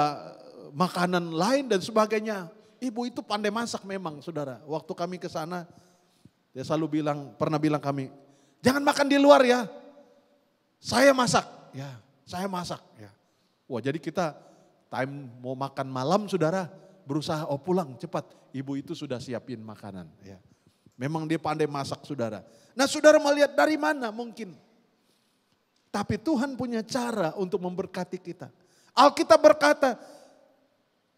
makanan lain dan sebagainya. Ibu itu pandai masak memang, saudara. Waktu kami ke sana, dia selalu pernah bilang kami, jangan makan di luar ya. Saya masak, ya, saya masak. Ya. Wah, jadi kita time mau makan malam, saudara, berusaha pulang cepat. Ibu itu sudah siapin makanan. Ya. Memang dia pandai masak, saudara. Nah, saudara melihat dari mana mungkin. Tapi Tuhan punya cara untuk memberkati kita. Alkitab berkata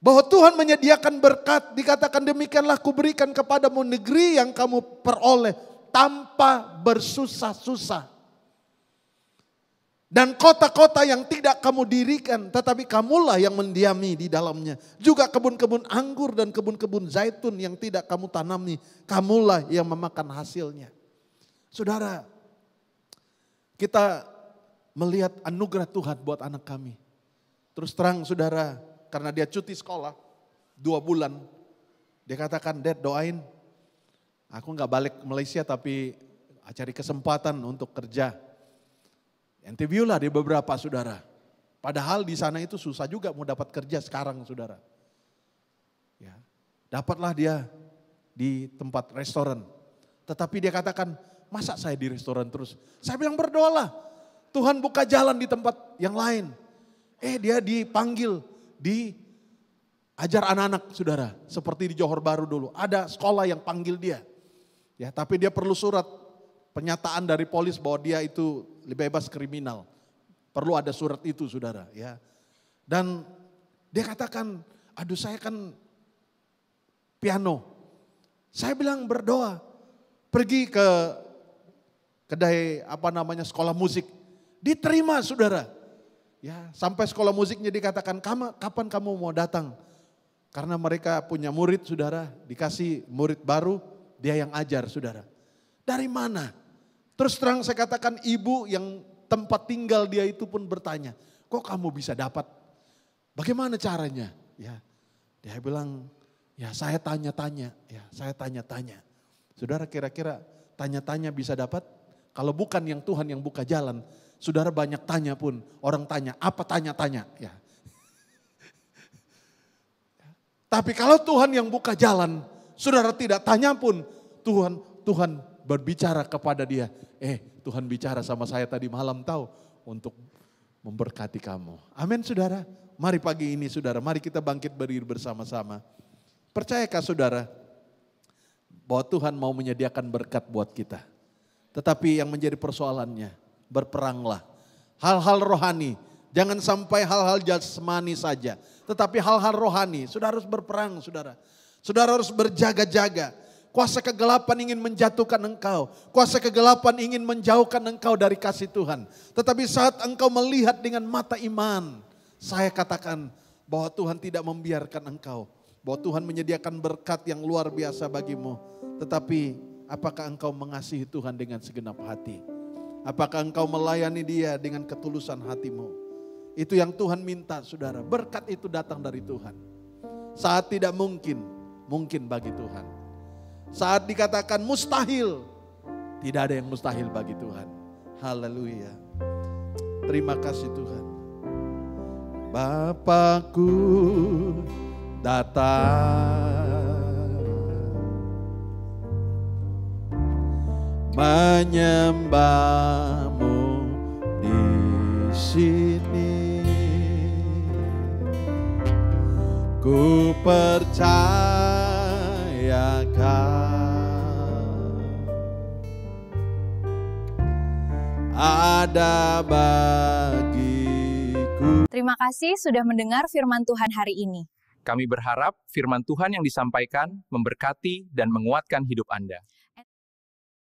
bahwa Tuhan menyediakan berkat. Dikatakan demikianlah kuberikan kepadamu negeri yang kamu peroleh tanpa bersusah-susah. Dan kota-kota yang tidak kamu dirikan, tetapi kamulah yang mendiami di dalamnya. Juga kebun-kebun anggur dan kebun-kebun zaitun yang tidak kamu tanami, kamulah yang memakan hasilnya. Saudara, kita melihat anugerah Tuhan buat anak kami. Terus terang saudara, karena dia cuti sekolah 2 bulan, dia katakan, Dad doain, aku gak balik Malaysia tapi cari kesempatan untuk kerja. Interview lah di beberapa saudara. Padahal di sana itu susah juga mau dapat kerja sekarang saudara. Ya, dapatlah dia di tempat restoran. Tetapi dia katakan, masa saya di restoran terus? Saya bilang berdoalah. Tuhan buka jalan di tempat yang lain. Dia dipanggil, diajar anak-anak saudara. Seperti di Johor Bahru dulu. Ada sekolah yang panggil dia. Ya, tapi dia perlu surat pernyataan dari polis bahwa dia itu bebas kriminal. Perlu ada surat itu saudara. Ya. Dan dia katakan, aduh saya kan piano. Saya bilang berdoa. Pergi ke kedai sekolah musik. Diterima saudara. Ya, sampai sekolah musiknya dikatakan, kapan kamu mau datang? Karena mereka punya murid saudara, dikasih murid baru, dia yang ajar saudara. Dari mana? Terus terang saya katakan ibu yang tempat tinggal dia itu pun bertanya, kok kamu bisa dapat? Bagaimana caranya? Ya, dia bilang, ya saya tanya-tanya, ya saya tanya-tanya. Saudara kira-kira tanya-tanya bisa dapat? Kalau bukan yang Tuhan yang buka jalan, saudara banyak tanya pun, orang tanya, apa tanya-tanya? Ya. Tapi kalau Tuhan yang buka jalan, saudara tidak tanya pun, Tuhan berbicara kepada dia. Tuhan bicara sama saya tadi malam tahu untuk memberkati kamu. Amin saudara. Mari pagi ini saudara, mari kita bangkit berdiri bersama-sama. Percayakah saudara bahwa Tuhan mau menyediakan berkat buat kita. Tetapi yang menjadi persoalannya, berperanglah. Hal-hal rohani, jangan sampai hal-hal jasmani saja. Tetapi hal-hal rohani, saudara harus berperang saudara. Saudara harus berjaga-jaga. Kuasa kegelapan ingin menjatuhkan engkau. Kuasa kegelapan ingin menjauhkan engkau dari kasih Tuhan. Tetapi saat engkau melihat dengan mata iman, saya katakan bahwa Tuhan tidak membiarkan engkau. Bahwa Tuhan menyediakan berkat yang luar biasa bagimu. Tetapi apakah engkau mengasihi Tuhan dengan segenap hati? Apakah engkau melayani Dia dengan ketulusan hatimu? Itu yang Tuhan minta saudara. Berkat itu datang dari Tuhan. Saat tidak mungkin, mungkin bagi Tuhan. Saat dikatakan mustahil, tidak ada yang mustahil bagi Tuhan. Haleluya. Terima kasih Tuhan. Bapakku datang, menyembahmu di sini. Ku percayakan ada bagiku. Terima kasih sudah mendengar firman Tuhan hari ini. Kami berharap firman Tuhan yang disampaikan memberkati dan menguatkan hidup Anda.